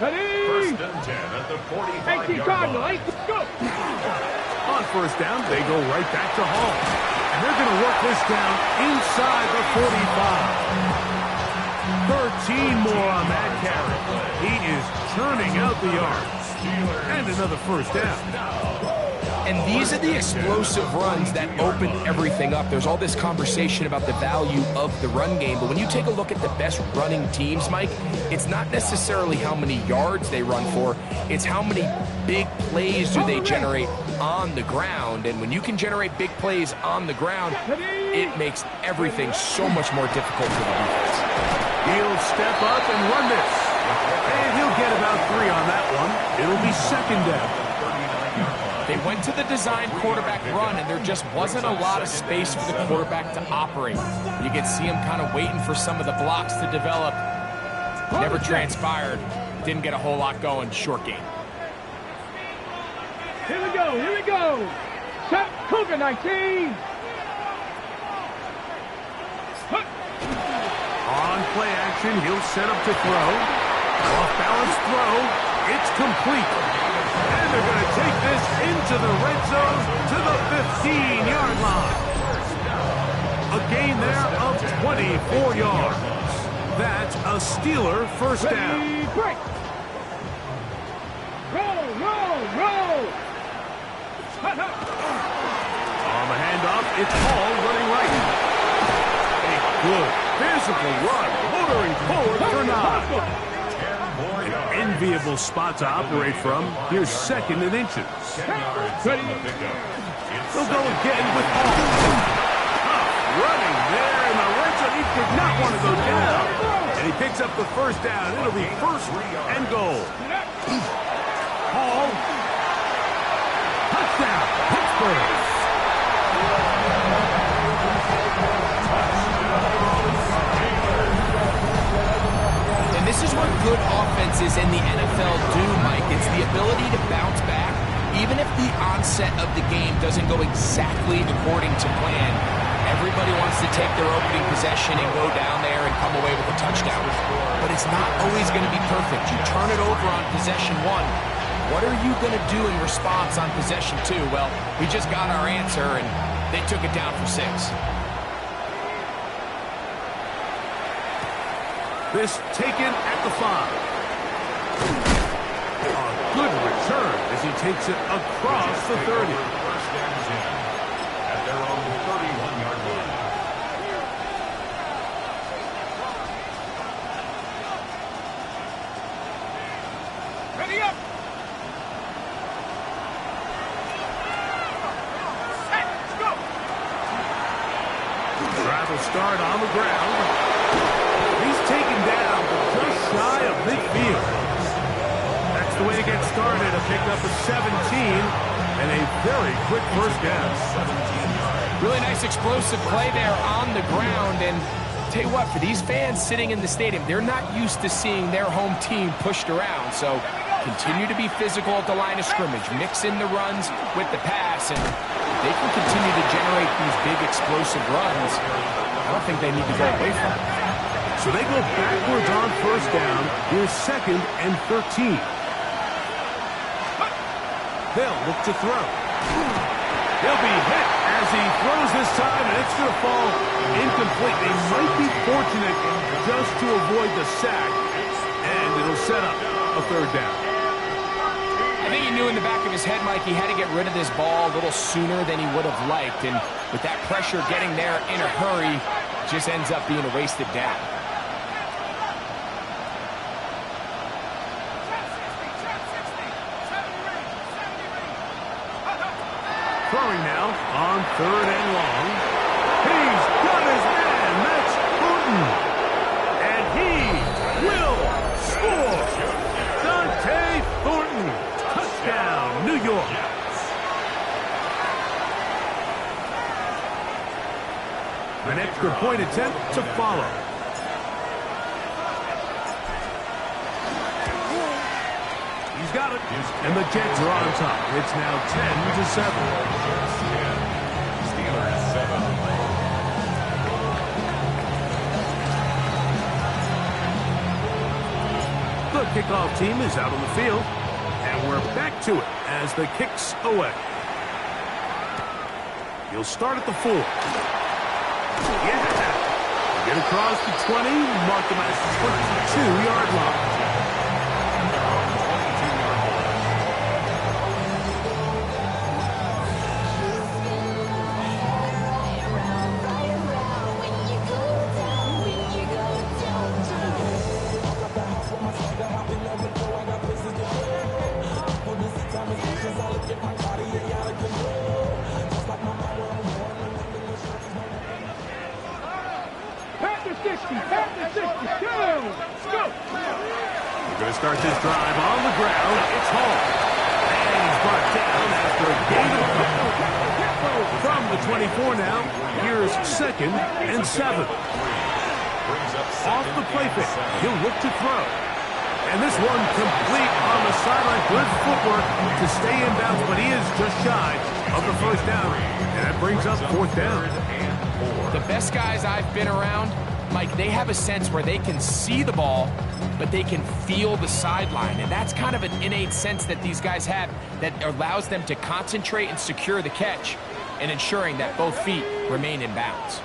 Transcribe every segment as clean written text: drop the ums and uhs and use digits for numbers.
Ready? First and 10 at the 45-yard 18 Cardinal, line. 8, go! On first down, they go right back to Hall. And they're going to work this down inside the 45. 13 more on that carry. He is churning out the yards. And another first down. And these are the explosive runs that open everything up. There's all this conversation about the value of the run game, but when you take a look at the best running teams, Mike, it's not necessarily how many yards they run for, it's how many big plays do they generate on the ground. And when you can generate big plays on the ground, it makes everything so much more difficult for the defense. He'll step up and run this. And he'll get about 3 on that one. It'll be second down. They went to the design quarterback run, and there just wasn't a lot of space for the quarterback to operate. You could see him kind of waiting for some of the blocks to develop. Never transpired. Didn't get a whole lot going. Short game. Here we go, here we go! Set, Cougar 19! On play action, he'll set up to throw. Off balance throw. It's complete. And they're going to take this into the red zone to the 15-yard line. A gain there of 24 yards. That's a Steeler first down. Ready, break! Roll, roll, roll! On the handoff, it's Hall running right. A good physical run, motoring forward for 9. An enviable spot to operate from. Here's second and inches. Ready? They'll go again with Hall. Running there in the red zone. He did not want to go down. And he picks up the first down. It'll be first and goal. Hall. Touchdown, Pittsburgh. And this is what good offenses in the NFL do, Mike. It's the ability to bounce back, even if the onset of the game doesn't go exactly according to plan. Everybody wants to take their opening possession and go down there and come away with a touchdown. But it's not always going to be perfect. You turn it over on possession 1. What are you going to do in response on possession 2? Well, we just got our answer, and they took it down for 6. This taken at the 5. A good return as he takes it across the 30. First and 10 at their own 31-yard line. Ready up! Set, let's go! Travel start on the ground. He's taken down, but just shy of midfield. That's the way to get started. A pickup of 17 and a very quick first down. Really nice explosive play there on the ground. And tell you what, for these fans sitting in the stadium, they're not used to seeing their home team pushed around. So continue to be physical at the line of scrimmage. Mix in the runs with the pass. And if they can continue to generate these big explosive runs, I don't think they need to go away from it. So they go backwards on first down. Here's second and 13. They'll look to throw. He'll be hit as he throws this time, and it's going to fall incomplete. They might be fortunate just to avoid the sack, and it'll set up a third down. I think he knew in the back of his head, Mike, he had to get rid of this ball a little sooner than he would have liked. And with that pressure getting there in a hurry, it just ends up being a wasted down. Throwing now on third and long. He's got his man. That's Putin. And he will score. Dante Thornton. Touchdown, New York. An extra point attempt to follow. He's got it. And the Jets are on top. It's now 10-7. Steelers 7. The kickoff team is out on the field. And we're back to it as the kick's away. He'll start at the 4. Yeah! Get across the 20, mark him at the 22-yard line. We're going to start this drive on the ground. It's Hall. And he's brought down after a gain of a couple. From the 24 now, here's 2nd and 7. Off the play fake, he'll look to throw. And this one complete on the sideline. Good footwork to stay in bounds, but he is just shy of the first down. And that brings up 4th down. The best guys I've been around, Mike, they have a sense where they can see the ball, but they can feel the sideline. And that's kind of an innate sense that these guys have that allows them to concentrate and secure the catch and ensuring that both feet remain in bounds.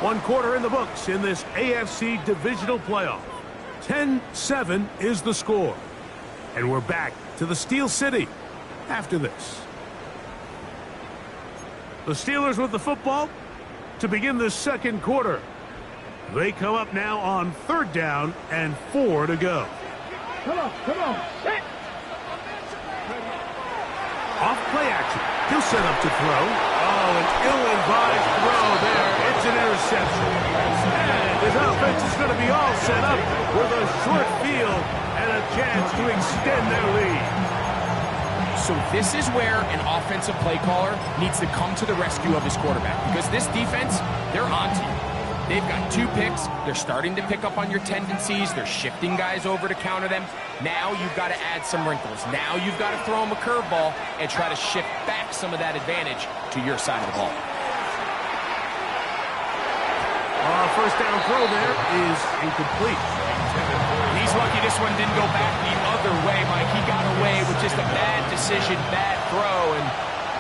1 quarter in the books in this AFC Divisional playoff. 10-7 is the score. And we're back to the Steel City after this. The Steelers with the football to begin the 2nd quarter. They come up now on 3rd down and 4 to go. Come on. Off play action. He'll set up to throw. Oh, an ill-advised throw there. It's an interception. And his offense is going to be all set up with a short field and a chance to extend their lead. So this is where an offensive play caller needs to come to the rescue of his quarterback, because this defense, they're on to you. They've got 2 picks. They're starting to pick up on your tendencies. They're shifting guys over to counter them. Now you've got to add some wrinkles. Now you've got to throw them a curveball and try to shift back some of that advantage to your side of the ball. First down throw there is incomplete. He's lucky this one didn't go back the other way, Mike. He got away with just a bad decision, bad throw, and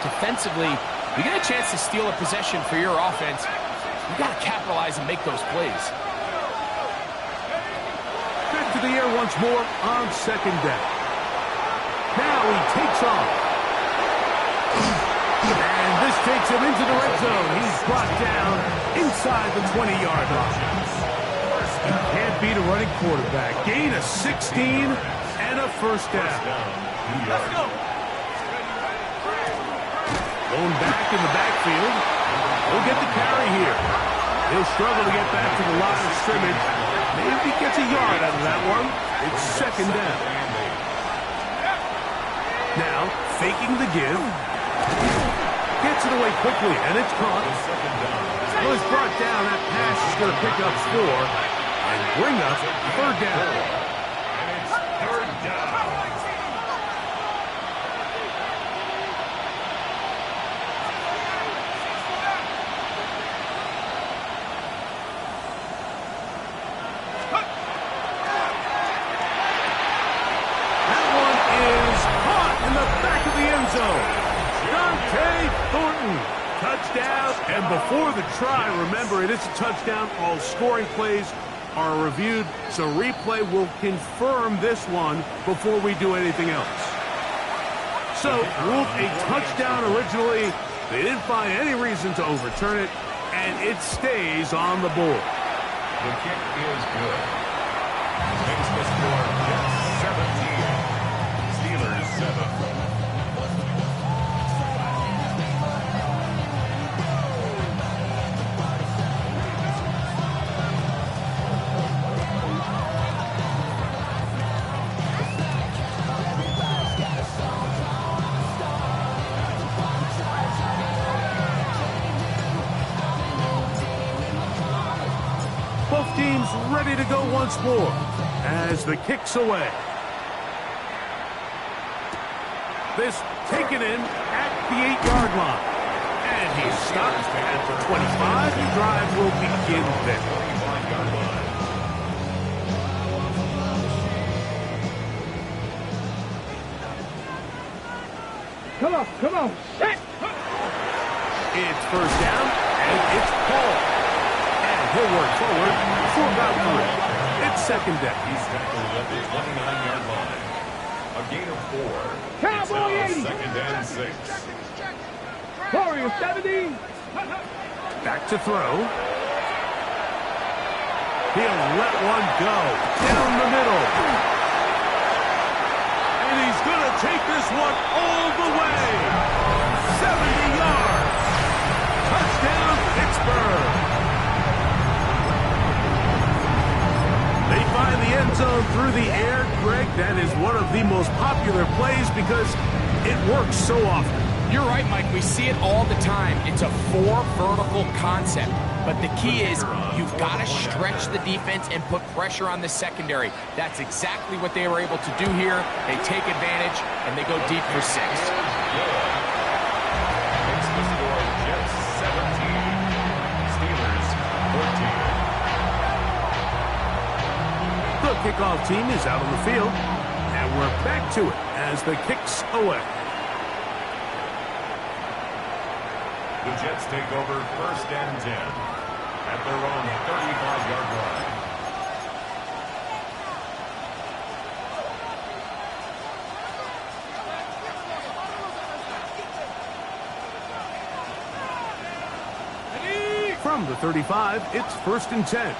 defensively, you get a chance to steal a possession for your offense. You got to capitalize and make those plays. Back to the air once more on 2nd down. Now he takes off. And this takes him into the red zone. He's brought down inside the 20-yard line. He can't beat a running quarterback. Gain of 16 and a first down. Let's go. Going back in the backfield. He'll get the carry here. He'll struggle to get back to the line of scrimmage. Maybe gets a yard out of that one. It's 2nd down. Now, faking the give. Gets it away quickly, and it's caught. Well, it's brought down. That pass is going to pick up 4 and bring up 3rd down. And it's 3rd down. That one is caught in the back of the end zone. Thornton, touchdown, and before the try, remember, it is a touchdown. All scoring plays are reviewed, so replay will confirm this one before we do anything else. So, ruled a touchdown originally. They didn't find any reason to overturn it, and it stays on the board. The kick is good. Makes the score just 17. Steelers 7. Both teams ready to go once more as the kick's away. This taken in at the 8-yard line. And he's stopped at the 25. The drive will begin there. Come on. Set. It's first down, and it's Paul. And he'll work forward for about 3. It's second down. He's tackled at the 29-yard line. A gain of 4. Cowboy It's 80. now second and 6. Warrior 70. Back to throw. He'll let one go down the middle. And he's going to take this one all the way. 70 yards. Touchdown, Pittsburgh. They find the end zone through the air. Greg, that is one of the most popular plays because it works so often. You're right, Mike. We see it all the time. It's a 4 vertical concept. But the key is you've got to stretch the defense and put pressure on the secondary. That's exactly what they were able to do here. They take advantage, and they go deep for 6. Makes the score Jets 17. Steelers 14. The kickoff team is out on the field, and we're back to it as the kick's away. The Jets take over first and 10 at their own 35-yard line. From the 35, it's first and 10.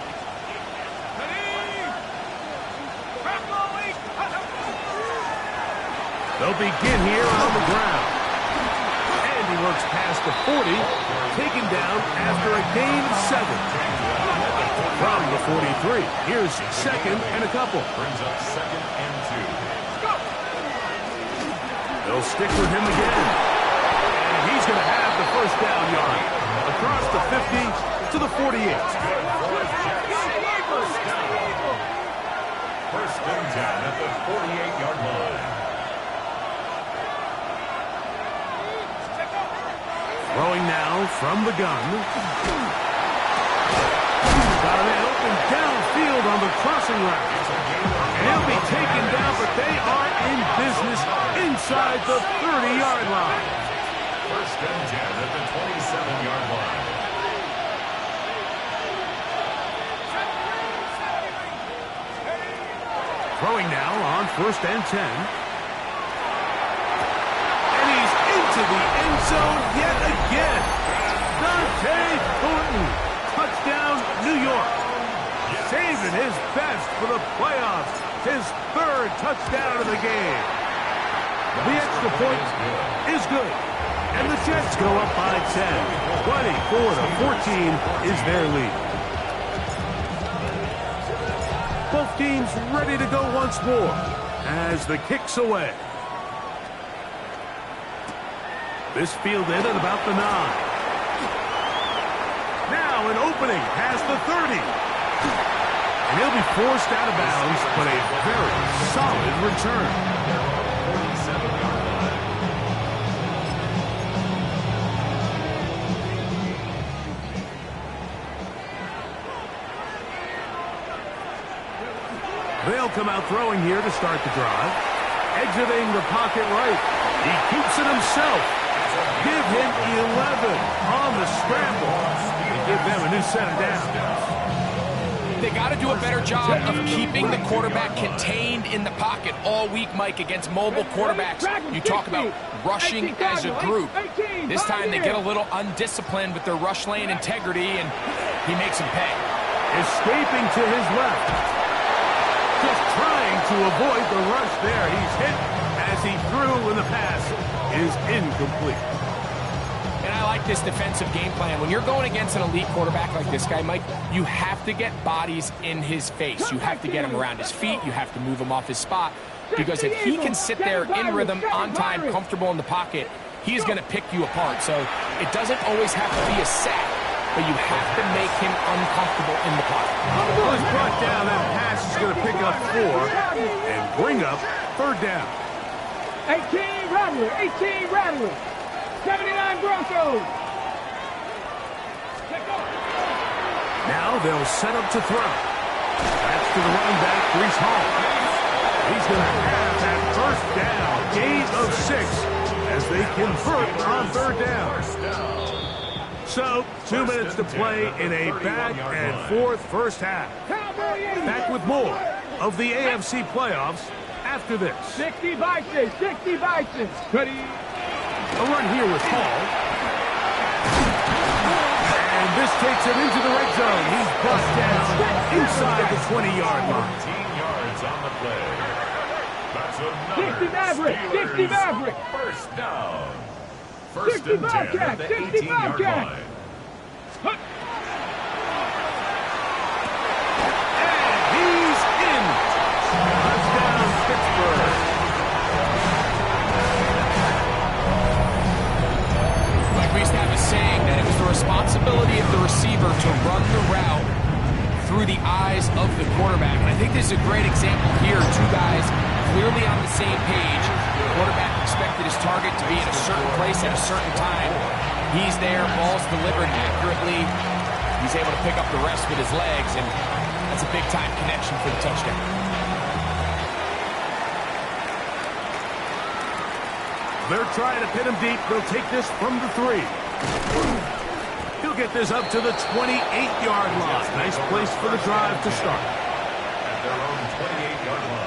They'll begin here on the ground. And he works past the 40, taken down after a gain of 7. From the 43, here's second and a couple. Brings up second and 2. They'll stick with him again. And he's going to have the first down yard. Across the 50 to the 48. First and 10 at the 48-yard line. Throwing now from the gun. Got an open downfield on the crossing route. And he'll be taken down, but they are in business inside the 30-yard line. First and 10 at the 27-yard line. Throwing now on first and 10. And he's into the end zone yet again. Dante Thornton. Touchdown, New York. Saving his best for the playoffs. His 3rd touchdown of the game. The extra point is good. And the Jets go up by 10. 24-14 is their lead. Both teams ready to go once more as the kick's away. This fielded at about the 9. Now an opening past the 30. And he'll be forced out of bounds, but a very solid return. 47-yard line. They'll come out throwing here to start the drive. Exiting the pocket right. He keeps it himself. Give him 11 on the scramble. And give them a new set of downs. They got to do a better job of keeping the quarterback contained in the pocket all week, Mike, against mobile quarterbacks. You talk about rushing as a group. This time they get a little undisciplined with their rush lane integrity, and he makes them pay. Escaping to his left. Just trying to avoid the rush there. He's hit as he threw, and the pass is incomplete. And I like this defensive game plan. When you're going against an elite quarterback like this guy, Mike, you have to get bodies in his face. You have to get him around his feet. You have to move him off his spot. Because if he can sit there in rhythm, on time, comfortable in the pocket, he's going to pick you apart. So it doesn't always have to be a sack, but you have to make him uncomfortable in the pocket. Well, he's brought down. That pass is going to pick up 4 and bring up 3rd down. 18 Rattler, 18 Rattler, 79 Broncos. Now they'll set up to throw. That's to the running back, Breece Hall. He's going to have that first down, gain of 6, as they convert on third down. So, 2 minutes to play in a back-and-forth first half. Back with more of the AFC playoffs after this. 60 Vices, 60 Vices. Ready? A run here with Hall. And this takes him into the red zone. He's brought down inside the 20-yard line. 15 yards on the play. That's 60 Maverick, 60 Maverick. First down. First 60 and 10 Bobcat, at the 60 18-yard Bobcat. line. And he's in. Touchdown, Pittsburgh. Like we used to have a saying that it was the responsibility of the receiver to run the route through the eyes of the quarterback. And I think this is a great example here. Two guys clearly on the same page. The quarterback expected his target to be in a certain place at a certain time. He's there, ball's delivered accurately. He's able to pick up the rest with his legs, and that's a big-time connection for the touchdown. They're trying to pin him deep. They'll take this from the 3. He'll get this up to the 28-yard line. Nice place for the drive to start. At their own 28-yard line.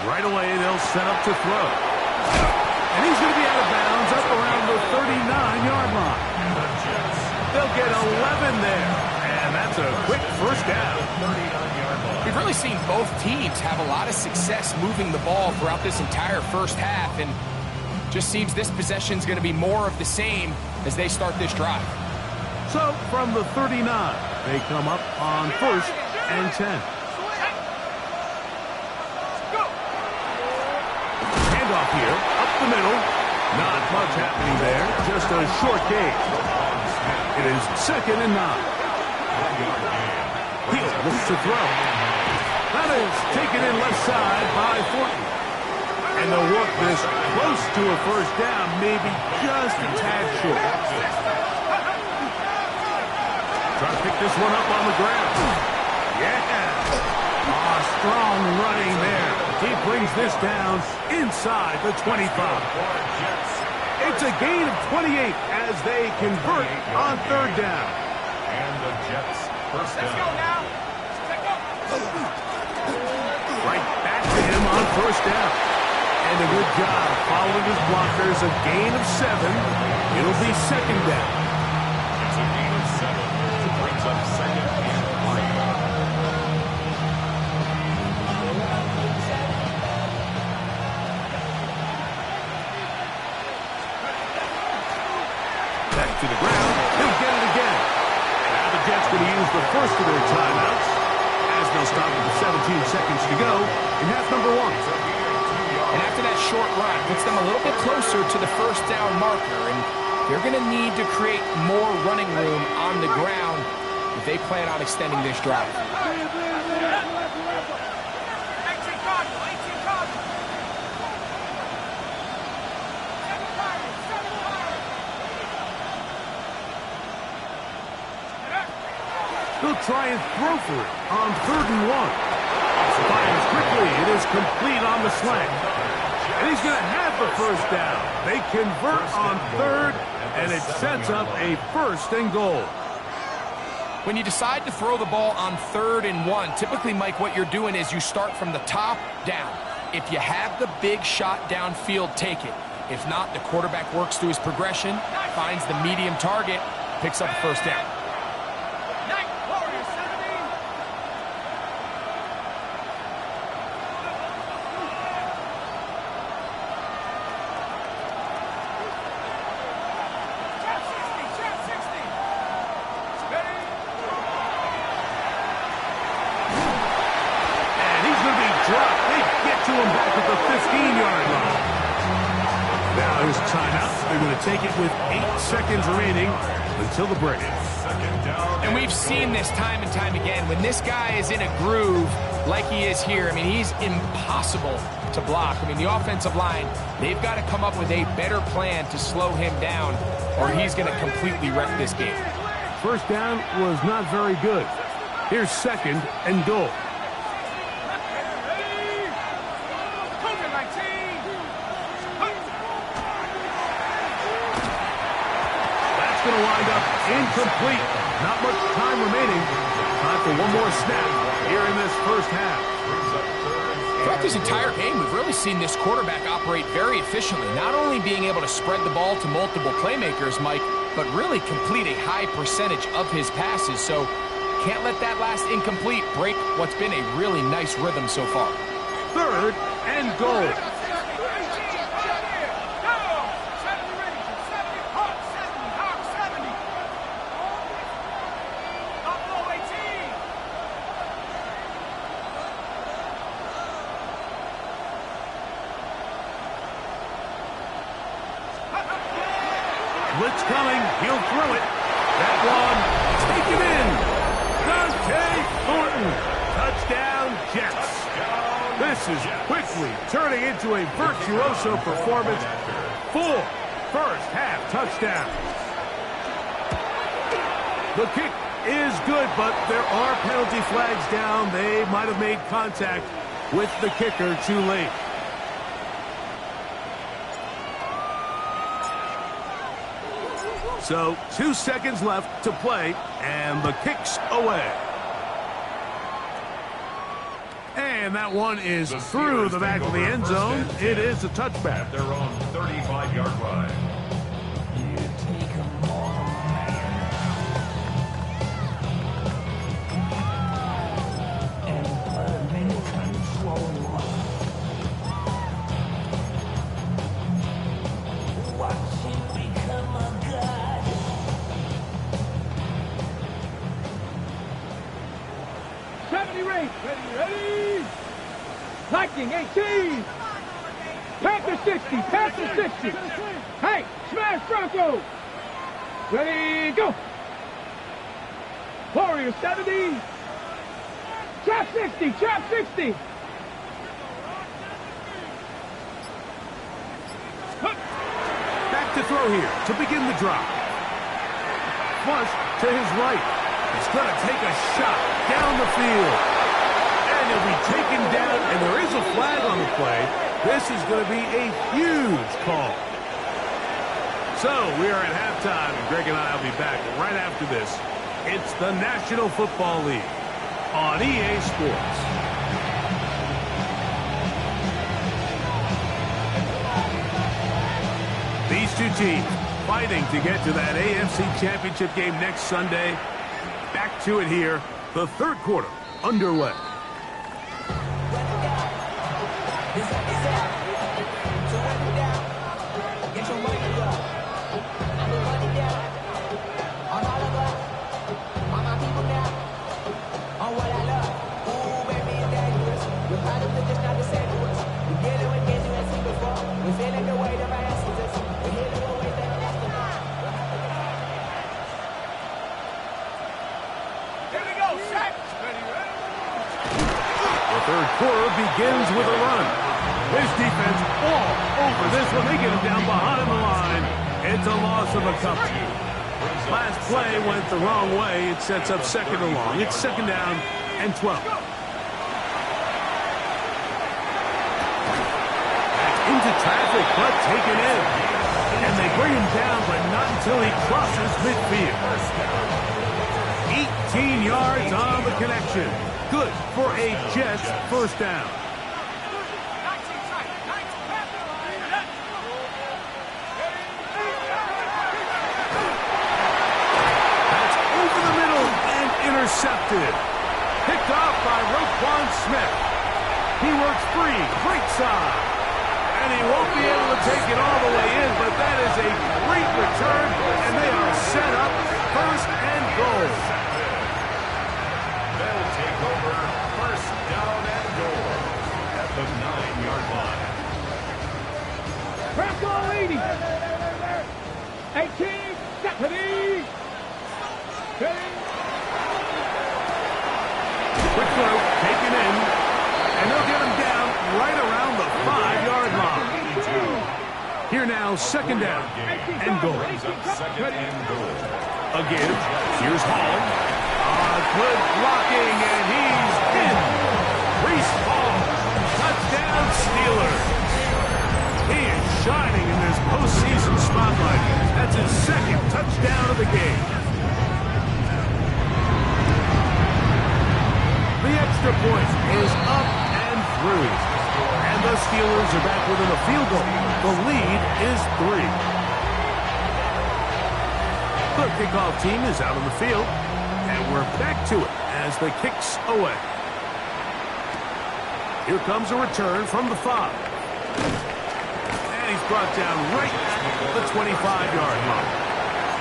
Right away, they'll set up to throw. And he's going to be out of bounds up around the 39-yard line. They'll get 11 there. And that's a quick first down. We've really seen both teams have a lot of success moving the ball throughout this entire first half, and just seems this possession is going to be more of the same as they start this drive. So, from the 39, they come up on 1st and 10. Handoff here, up the middle. Not much happening there, just a short gain. It is 2nd and 9. Hill looks to throw. That is taken in left side by Thornton. And they'll work this close to a first down, maybe just a tad short. Try to pick this one up on the ground. Yeah. Strong running there. He brings this down inside the 25. It's a gain of 28 as they convert on 3rd down. And the Jets first down. Let's go now. Right back to him on 1st down. And a good job following his blockers. A gain of 7. It'll be 2nd down. It's a gain of 7. It brings up 2nd and 3. Back to the ground. He'll get it again. Now the Jets going to use the first of their timeouts as they'll stop with 17 seconds to go in half number 1. And after that short run, puts them a little bit closer to the first down marker, and they're going to need to create more running room on the ground if they plan on extending this drive. They'll try and throw for it on 3rd and 1. Fires quickly. It is complete on the slant. And he's going to have the first down. They convert on 3rd, and it sets up a 1st and goal. When you decide to throw the ball on 3rd and 1, typically, Mike, what you're doing is you start from the top down. If you have the big shot downfield, take it. If not, the quarterback works through his progression, finds the medium target, picks up the first down. Drop. They get to him back at the 15-yard line. Now his time timeout. They're going to take it with 8 seconds remaining until the break. And we've seen this time and time again. When this guy is in a groove like he is here, I mean, he's impossible to block. I mean, the offensive line, they've got to come up with a better plan to slow him down, or he's going to completely wreck this game. First down was not very good. Here's second and goal. That's going to wind up incomplete. Not much time remaining. Time for one more snap here in this first half. Throughout this entire game, we've really seen this quarterback operate very efficiently, not only being able to spread the ball to multiple playmakers, Mike, but really complete a high percentage of his passes. So can't let that last incomplete break what's been a really nice rhythm so far. Third and goal. Blitz coming. He'll throw it. That one taken in. Dante Thornton. Touchdown, Jets. This is quickly turning into a virtuoso performance. 4 first-half touchdowns. The kick is good, but there are penalty flags down. They might have made contact with the kicker too late. So 2 seconds left to play, and the kick's away. And that one is through the back of the end zone. It is a touchback. At their own 35-yard line. Ready. Lightning 18. Panther 60. Panther 60. Hey, smash Bronco. Ready, go. Warrior 70. Trap 60. Trap 60. Back to throw here to begin the drop. Flush to his right. He's going to take a shot down the field. And he'll be taken down, and there is a flag on the play. This is going to be a huge call. So we are at halftime, and Greg and I will be back right after this. It's the National Football League on EA Sports. These two teams fighting to get to that AFC Championship game next Sunday. Back to it here, the third quarter underway. Third quarter begins with a run. This defense all over this one. They get him down behind the line. It's a loss of a couple. Last play went the wrong way. It sets up second and long. It's second down and 12. Into traffic, but taken in. And they bring him down, but not until he crosses midfield. 18 yards on the connection. Good for a Jets first down. That's over the middle and intercepted. Picked off by Roquan Smith. He works free, great side. And he won't be able to take it all the way in, but that is a great return, and they are set up first and goal. They'll take over first down and goal at the 9-yard line. Bronco 80. now second down and goal. Second and goal. Again, here's Hall. Good blocking, and he's in. Reese Hall. Touchdown, Steelers. He is shining in this postseason spotlight. That's his second touchdown of the game. The extra point is up and through. And the Steelers are back within a field goal. The lead is 3. The kickoff team is out on the field. And we're back to it as the kick's away. Here comes a return from the 5. And he's brought down right at the 25-yard line.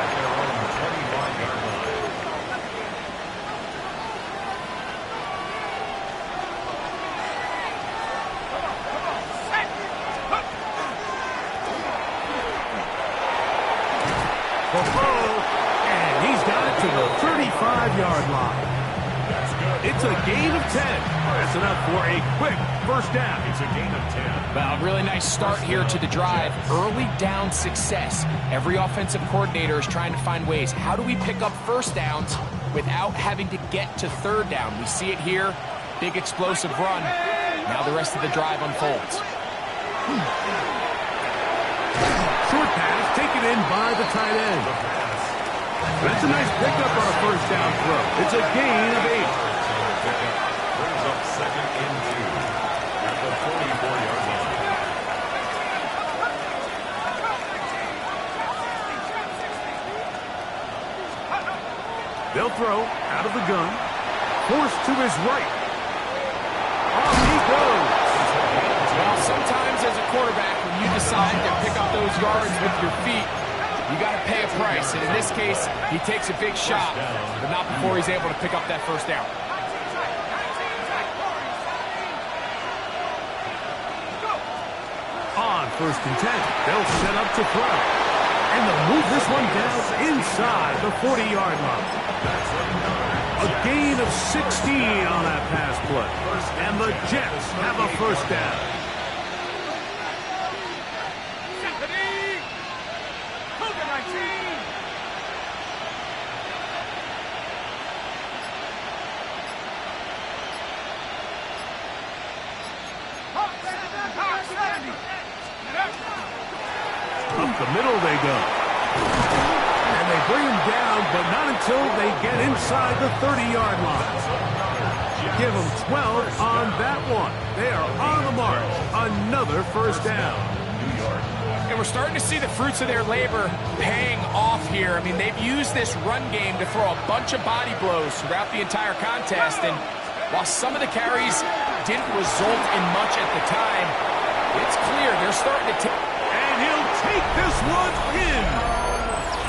At their own 25-yard line. And he's got it to the 35-yard line. It's a gain of 10. That's enough for a quick first down. It's a gain of 10. Well, really nice start here to the drive. Early down success. Every offensive coordinator is trying to find ways. How do we pick up first downs without having to get to third down? We see it here. Big explosive run. Now the rest of the drive unfolds. Short pass taken in by the tight end. That's a nice pickup on a first down throw. It's a gain of 8. Brings up second and 2 at the 44-yard line. They'll throw out of the gun. Forced to his right. On he goes. Well, sometimes as a quarterback, when you decide to pick up those yards with your feet, you got to pay a price. And in this case, he takes a big shot, but not before he's able to pick up that first down. On first and 10, they'll set up to throw. And they'll move this one down inside the 40-yard line. A gain of 16 on that pass play. And the Jets have a first down. Up the middle they go. And they bring him down, but not until they get inside the 30-yard line. Give them 12 on that one. They are on the march. Another first down. And we're starting to see the fruits of their labor paying off here. I mean, they've used this run game to throw a bunch of body blows throughout the entire contest. And while some of the carries didn't result in much at the time, it's clear they're starting to take. And he'll take this one in.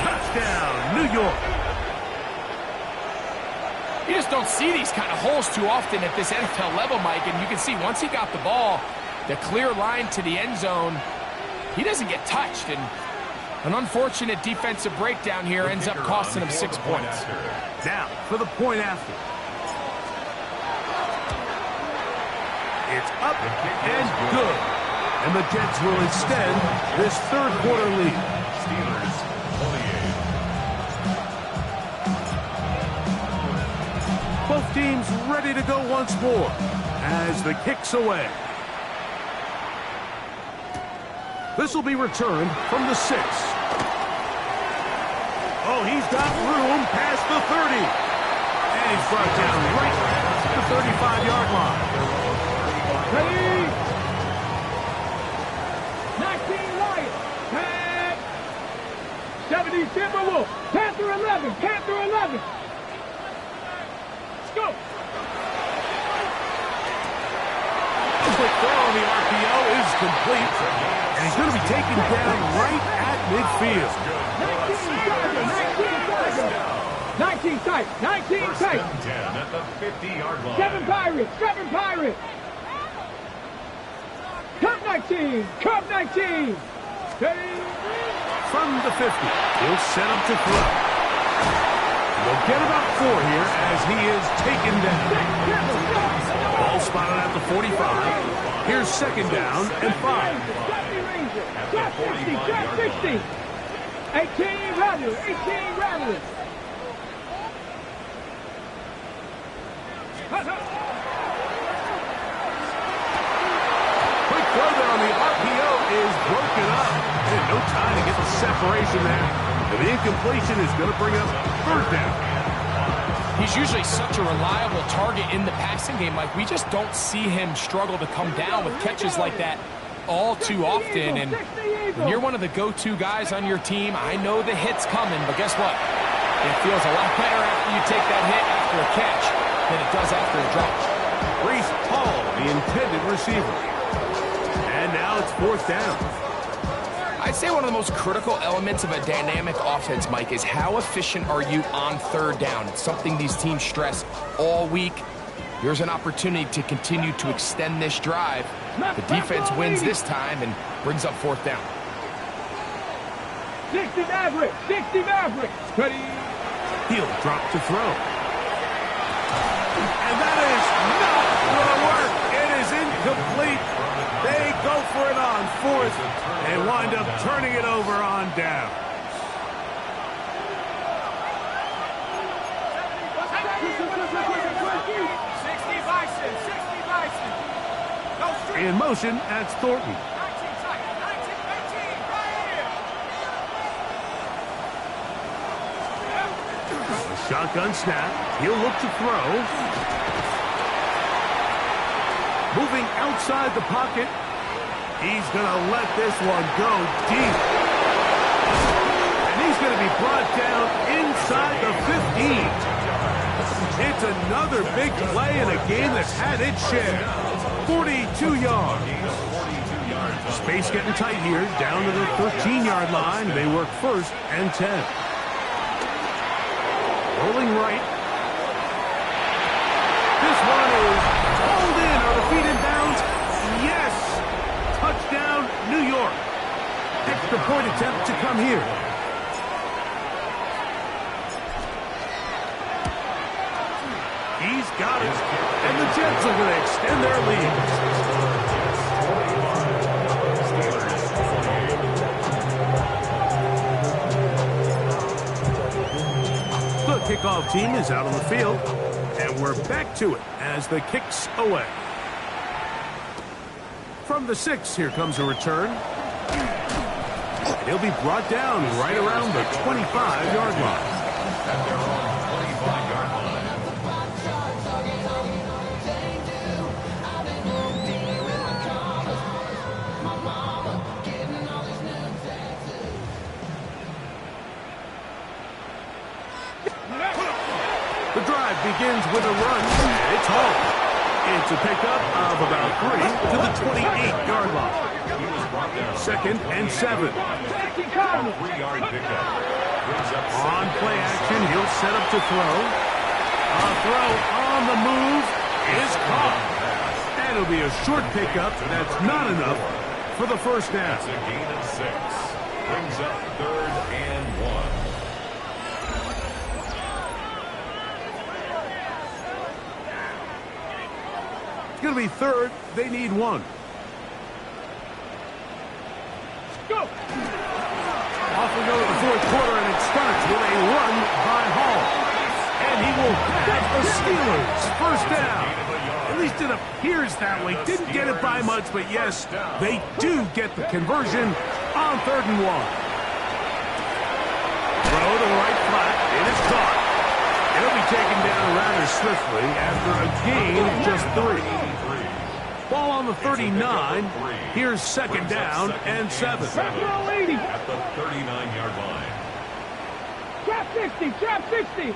Touchdown, New York. You just don't see these kind of holes too often at this NFL level, Mike. And you can see once he got the ball, the clear line to the end zone, he doesn't get touched. And an unfortunate defensive breakdown here ends up costing him 6 points. Now for the point after. It's up and good. And the Jets will extend this third quarter lead. Steelers 28. Both teams ready to go once more as the kick's away. This will be returned from the 6. Oh, he's got room past the 30. And he's brought down right at the 35-yard line. Ready? 19 Lions. 10. 70 Timberwolves. Panther 11. Panther 11. Let's go. A quick throw on the RPO is complete. And he's going to be taken down right at midfield. 19 tight. 19 First tight. and 10 at the 50-yard line. 7 Pirates. 7 Pirates. Cup 19. Cup 19. From the 50, he'll set up to throw. We'll get about 4 here as he is taken down. Ball spotted at the 45. Here's second down and 5. At at the Trap 60, 45-yard trap 60. line. 18 rather, 18 rather. Quick throw there on the RPO is broken up. And no time to get the separation there. And the incompletion is going to bring up third down. He's usually such a reliable target in the passing game, Mike. We just don't see him struggle to come down with catches like that all too often. And when you're one of the go-to guys on your team, I know the hit's coming, but guess what? It feels a lot better after you take that hit after a catch than it does after a drop. Breece Hall, the intended receiver. And now it's fourth down. I'd say one of the most critical elements of a dynamic offense, Mike, is how efficient are you on third down. It's something these teams stress all week. Here's an opportunity to continue to extend this drive. The defense wins this time and brings up fourth down. 60 Maverick, 60 Maverick. Ready. He'll drop to throw. And that is not going to work. It is incomplete. They go for it on fourth and wind up turning it over on down. In motion, that's Thornton. A shotgun snap. He'll look to throw. Moving outside the pocket. He's going to let this one go deep. And he's going to be brought down inside the 15. It's another big play in a game that's had its share. 42 yards. Space getting tight here, down to the 13-yard line. They work first and 10. Rolling right. This one is hauled in. Are the feet in bounds? Yes! Touchdown, New York. Extra point attempt to come here. He's got it. And the Jets are going to extend their lead. The kickoff team is out on the field. And we're back to it as the kick's away. From the 6, here comes a return. He'll be brought down right around the 25-yard line. At their own 25-yard line. The drive begins with a run. It's home. It's a pickup of about 3 to the 28-yard line. Second and 7. 3-yard pickup. On play action, he'll set up to throw. A throw on the move is caught. And it'll be a short pickup. That's not enough for the first down. It's a gain of 6. Brings up 3rd and 1. It's going to be 3rd. They need 1. Go. Off we go to the 4th quarter, and it starts with a run by Hall. And he will have the Steelers first down. At least it appears that way. Didn't get it by much, but yes, they do get the conversion on 3rd and 1. Throw to the right flat. It is caught. It'll be taken down rather swiftly after a gain of just 3. Ball on the 39. Here's second down and 7. At the 39-yard line. Trap 60, trap 60.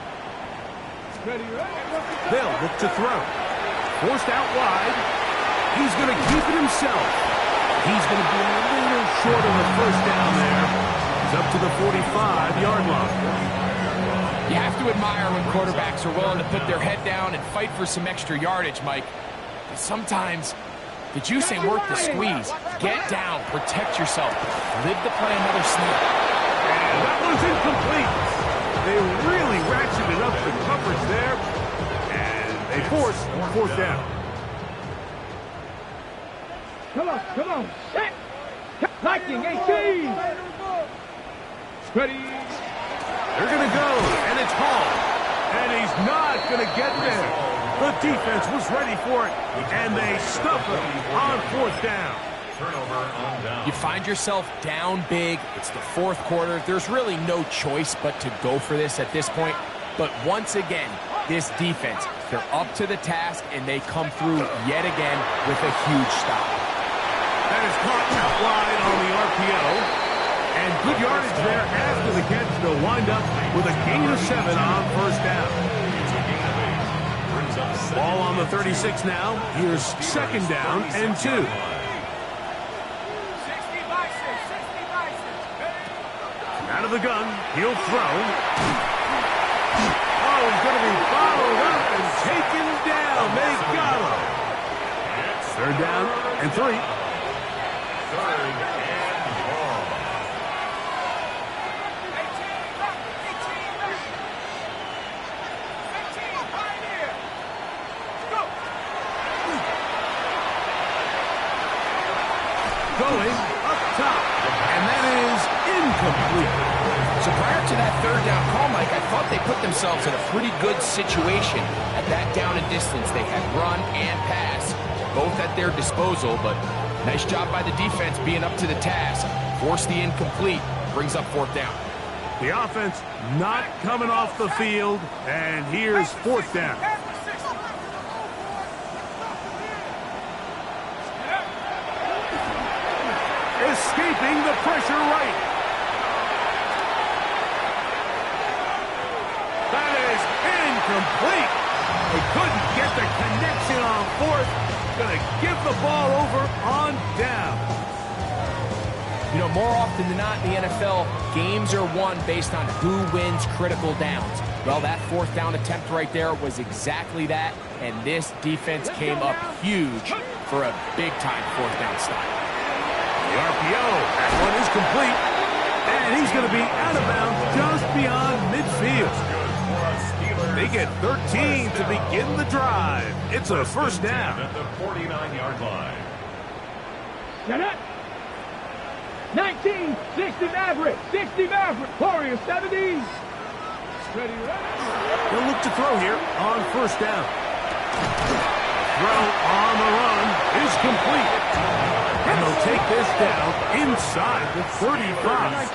Ready, They'll look to throw. Forced out wide. He's going to keep it himself. He's going to be a little short of the first down there. He's up to the 45-yard line. You have to admire when quarterbacks are willing to put their head down and fight for some extra yardage, Mike. But sometimes the juice ain't worth the squeeze. Get down, protect yourself, live to play another snap. And that was incomplete. They really ratcheted up the coverage there, and they force 4th down. Come on, set. Liking 18. Ready. They're going to go, and it's Hall. And he's not going to get there. The defense was ready for it, and they stuff him on 4th down. Turnover on down. You find yourself down big. It's the 4th quarter. There's really no choice but to go for this at this point. But once again, this defense, they're up to the task, and they come through yet again with a huge stop. That is caught out wide on the RPO. And good yardage there after the catch. They'll wind up with a gain of 7 on 1st down. It's a gain of 8. Brings up 7. Ball on the 36 now. Here's 2nd down and 2. Out of the gun. He'll throw. Oh, he's going to be followed up and taken down. They got him. 3rd down and 3. 3rd and ball. Going up top, and that is incomplete. So prior to that 3rd down call, Mike, I thought they put themselves in a pretty good situation. At that down and distance, they had run and pass, both at their disposal, but nice job by the defense being up to the task. Force the incomplete, brings up 4th down. The offense not coming off the field, and here's 4th down. Escaping the pressure right. That is incomplete. They couldn't get the connection on 4th. Going to give the ball over on down. You know, more often than not in the NFL, games are won based on who wins critical downs. Well, that 4th down attempt right there was exactly that, and this defense came up huge for a big-time 4th down stop. The RPO, that one is complete, and he's going to be out of bounds just beyond midfield. They get 13 to begin the drive. It's a 1st down. At the 49-yard line. Set up. 19, 60 Maverick, 60 Maverick, Warrior 70. Ready. They'll look to throw here on 1st down. Throw on the run is complete. And they'll take this down inside the 35.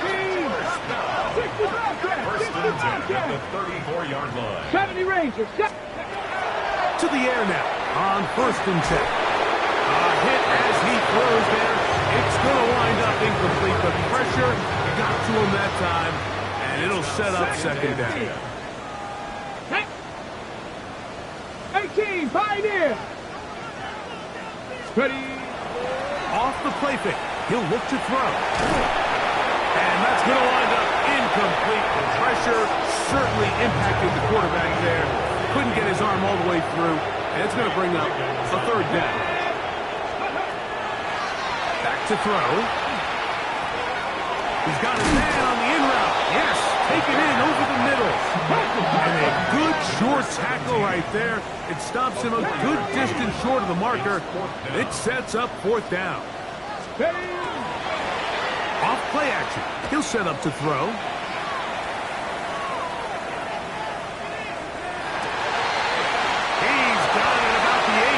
1st and 10 at the 34-yard line. 70 Rangers. To the air now on 1st and 10. A hit as he throws there. It's going to wind up incomplete, but pressure got to him that time, and it'll set up 2nd down. 18, Pioneer. Ready. Off the play fake, he'll look to throw. And that's going to wind up incomplete. The pressure certainly impacted the quarterback there. Couldn't get his arm all the way through, and it's going to bring up a 3rd down. Back to throw. He's got his man on the in route. Yes, taken in over the middle. And a good short tackle right there. It stops him a good distance short of the marker. It sets up 4th down. Off play action. He'll set up to throw. He's got it about the 8.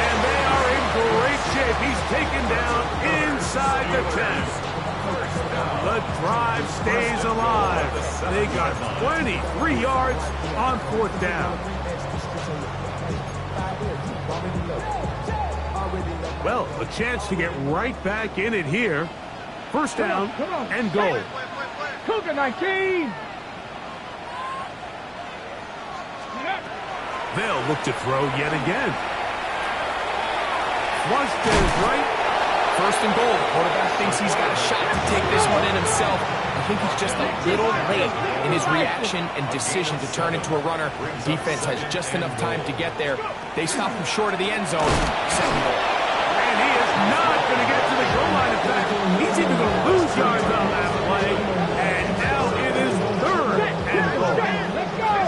And they are in great shape. He's taken down inside the 10. The drive stays alive. They got 23 yards on 4th down. Well, a chance to get right back in it here. 1st down and goal. Cougar 19. They'll look to throw yet again. Flushed to his right. 1st and goal. Quarterback thinks he's got a shot to take this one in himself. I think he's just a little late in his reaction and decision to turn into a runner. Defense has just enough time to get there. They stop him short of the end zone. 2nd goal. And he is not going to get to the goal line. In fact, he's even going to lose yards on that play. And now it is 3rd and goal. Let's go.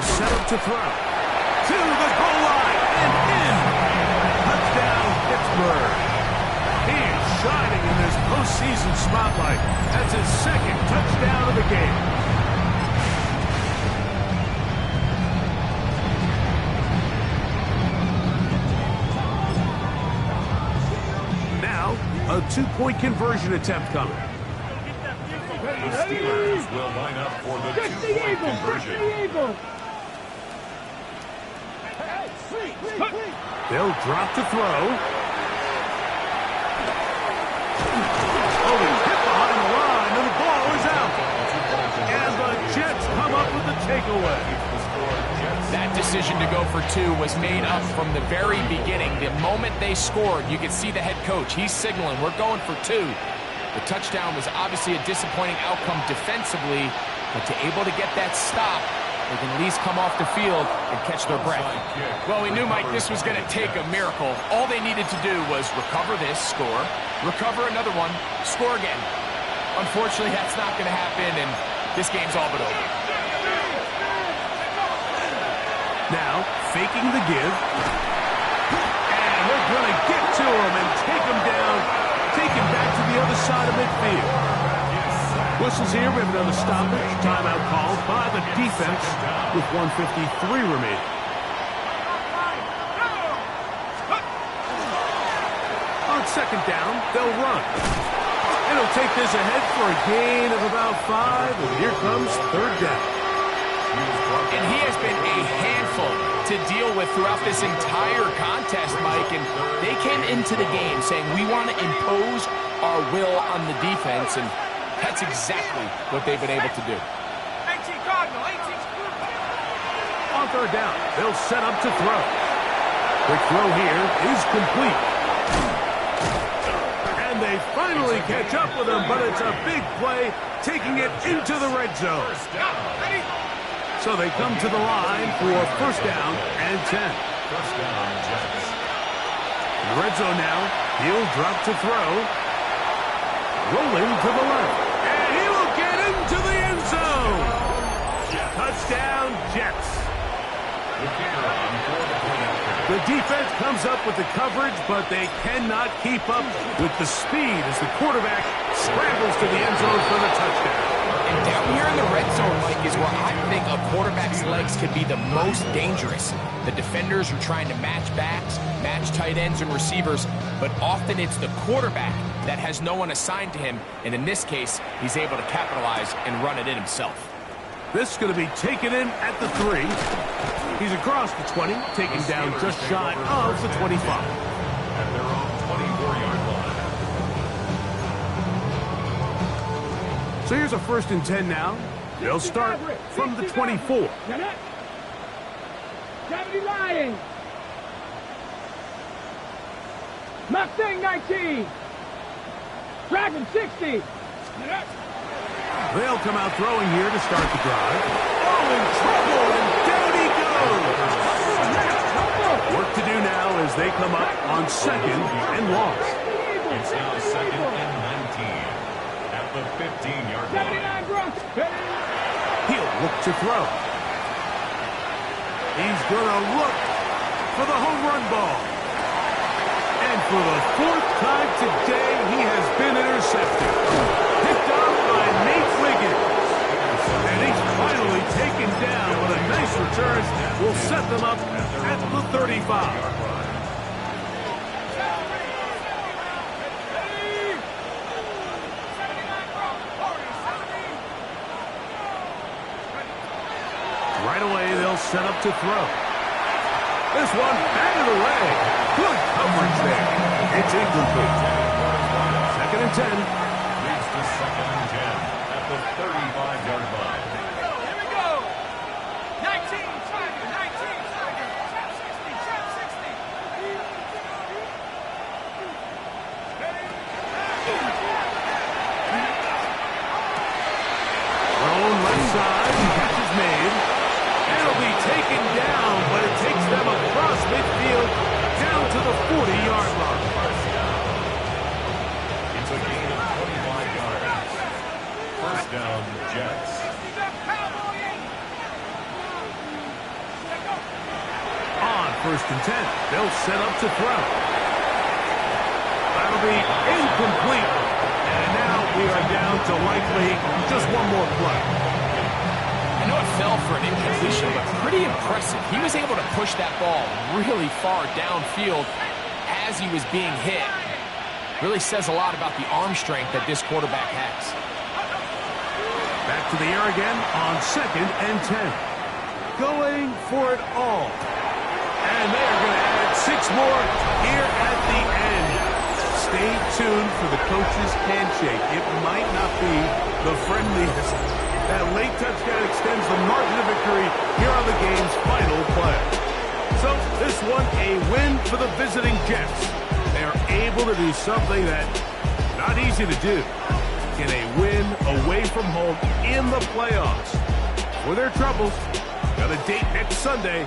They'll set up to throw. To the goal line and in. Touchdown, Pittsburgh. He is shining in this postseason spotlight. That's his second touchdown of the game. Now, a two-point conversion attempt coming. The Steelers will line up for the two-point conversion. They'll drop to throw. Oh, he's hit behind the line, and the ball is out. And the Jets come up with the takeaway. That decision to go for two was made up from the very beginning. The moment they scored, you could see the head coach. He's signaling, we're going for two. The touchdown was obviously a disappointing outcome defensively, but to able to get that stop, they can at least come off the field and catch their breath. Well, we knew, Mike, this was going to take a miracle. All they needed to do was recover this, score, recover another one, score again. Unfortunately, that's not going to happen, and this game's all but over. Now, faking the give. And they're going to get to him and take him down, take him back to the other side of midfield. Whistles here. We have another stoppage. Timeout called by the defense with 1:53 remaining. On second down, they'll run. And he'll take this ahead for a gain of about 5. And here comes third down. And he has been a handful to deal with throughout this entire contest, Mike. And they came into the game saying, we want to impose our will on the defense. And that's exactly what they've been able to do. On third down, they'll set up to throw. Quick throw here is complete. And they finally catch up with him, but it's a big play, taking it into the red zone. So they come to the line for first down and 10. First down, Jets. In the red zone now, he'll drop to throw. Rolling to the left. And he will get into the end zone. Touchdown, Jets. The defense comes up with the coverage, but they cannot keep up with the speed as the quarterback scrambles to the end zone for the touchdown. And down here in the red zone, Mike, is where I think a quarterback's legs can be the most dangerous. The defenders are trying to match backs, match tight ends and receivers, but often it's the quarterback that has no one assigned to him, and in this case, he's able to capitalize and run it in himself. This is going to be taken in at the 3. He's across the 20, taken down just shy of the 25. At their own 24-yard line. So here's a 1st and 10 now. They'll start from the 24. 70 lying. Mustang 19. Dragon 60. They'll come out throwing here to start the drive. Oh, in trouble, and down he goes. Work to do now as they come up on 2nd and long. It's now 2nd and 19 at the 15-yard line. He'll look to throw. He's going to look for the home run ball. And for the 4th time today, he has been intercepted. Picked off by Nate Wiggins. And he's finally taken down with a nice return. Will set them up at the 35. Right away, they'll set up to throw. This one batted away. Good coverage there. It's incomplete. 2nd and 10. Leads to 2nd and 10 at the 35-yard line. Here we go. 19, Tiger, 19, Tiger. Trap 60, trap 60. Thrown left side. Catch is made. And it'll be taken down, but it takes them across midfield down to the 40-yard line. It's a gain of 25 yards. First down, Jets. 1st and 10. They'll set up to throw. That'll be incomplete. And now we are down to likely just one more play. I know it fell for an incompletion, but pretty impressive. He was able to push that ball really far downfield as he was being hit. Really says a lot about the arm strength that this quarterback has. Back to the air again on 2nd and 10. Going for it all. And they are going to add 6 more here at the end. Stay tuned for the coach's handshake. It might not be the friendliest. That late touchdown extends the margin of victory here on the game's final play. So this one a win for the visiting Jets. They are able to do something that not easy to do. Get a win away from home in the playoffs. For their troubles, got a date next Sunday